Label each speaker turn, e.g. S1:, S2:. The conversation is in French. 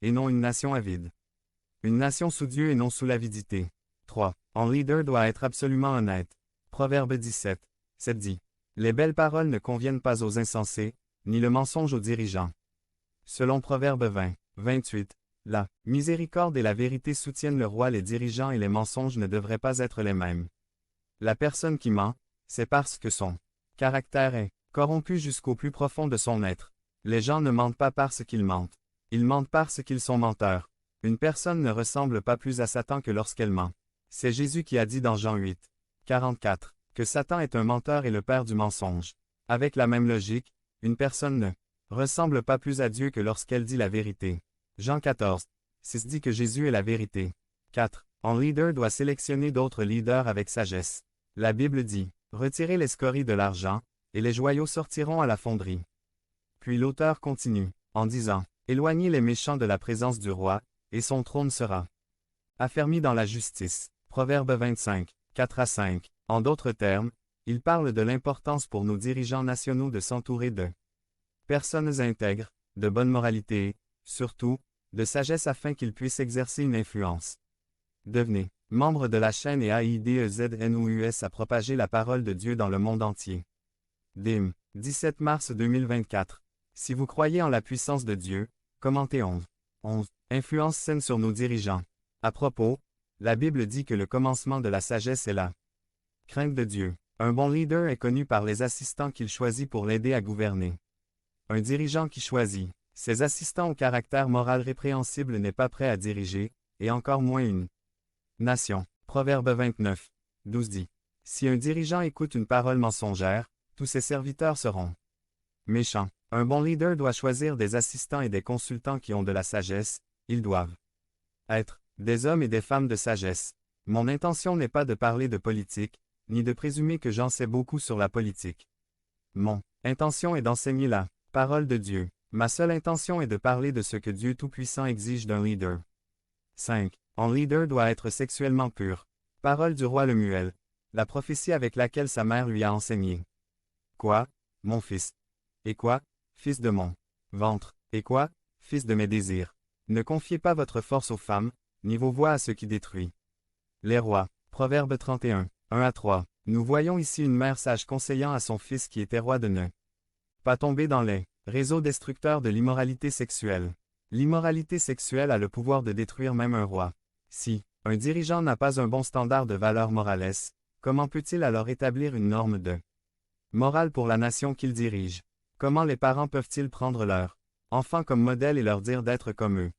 S1: et non une nation avide. Une nation sous Dieu et non sous l'avidité. 3. Un leader doit être absolument honnête. Proverbe 17. 7 dit. Les belles paroles ne conviennent pas aux insensés, ni le mensonge aux dirigeants. Selon Proverbe 20. 28. La miséricorde et la vérité soutiennent le roi, les dirigeants et les mensonges ne devraient pas être les mêmes. La personne qui ment, c'est parce que son caractère est corrompu jusqu'au plus profond de son être. Les gens ne mentent pas parce qu'ils mentent. Ils mentent parce qu'ils sont menteurs. Une personne ne ressemble pas plus à Satan que lorsqu'elle ment. C'est Jésus qui a dit dans Jean 8. 44, que Satan est un menteur et le père du mensonge. Avec la même logique, une personne ne ressemble pas plus à Dieu que lorsqu'elle dit la vérité. Jean 14. 6 dit que Jésus est la vérité. 4. Un leader doit sélectionner d'autres leaders avec sagesse. La Bible dit, retirez les scories de l'argent, et les joyaux sortiront à la fonderie. Puis l'auteur continue, en disant, éloignez les méchants de la présence du roi, et son trône sera affermi dans la justice. Proverbe 25, 4 à 5. En d'autres termes, il parle de l'importance pour nos dirigeants nationaux de s'entourer de personnes intègres, de bonne moralité et, surtout, de sagesse afin qu'ils puissent exercer une influence. Devenez membre de la chaîne et AIDEZNOUS à propager la parole de Dieu dans le monde entier. Dim. 17 mars 2024. Si vous croyez en la puissance de Dieu, commentez 11. 11. Influence saine sur nos dirigeants. À propos, la Bible dit que le commencement de la sagesse est la crainte de Dieu. Un bon leader est connu par les assistants qu'il choisit pour l'aider à gouverner. Un dirigeant qui choisit ses assistants au caractère moral répréhensible n'est pas prêt à diriger, et encore moins une nation. Proverbe 29. 12 dit. Si un dirigeant écoute une parole mensongère, tous ses serviteurs seront méchants. Un bon leader doit choisir des assistants et des consultants qui ont de la sagesse, ils doivent être des hommes et des femmes de sagesse. Mon intention n'est pas de parler de politique, ni de présumer que j'en sais beaucoup sur la politique. Mon intention est d'enseigner la parole de Dieu. Ma seule intention est de parler de ce que Dieu Tout-Puissant exige d'un leader. 5. Un leader doit être sexuellement pur. Parole du roi Lemuel. La prophétie avec laquelle sa mère lui a enseigné. Quoi, mon fils? Et quoi, fils de mon ventre? Et quoi, fils de mes désirs? Ne confiez pas votre force aux femmes, ni vos voix à ce qui détruit. Les rois. Proverbe 31, 1 à 3. Nous voyons ici une mère sage conseillant à son fils qui était roi de ne pas tomber dans les réseaux destructeurs de l'immoralité sexuelle. L'immoralité sexuelle a le pouvoir de détruire même un roi. Si un dirigeant n'a pas un bon standard de valeurs morales, comment peut-il alors établir une norme de morale pour la nation qu'il dirige? Comment les parents peuvent-ils prendre leurs enfants comme modèle et leur dire d'être comme eux?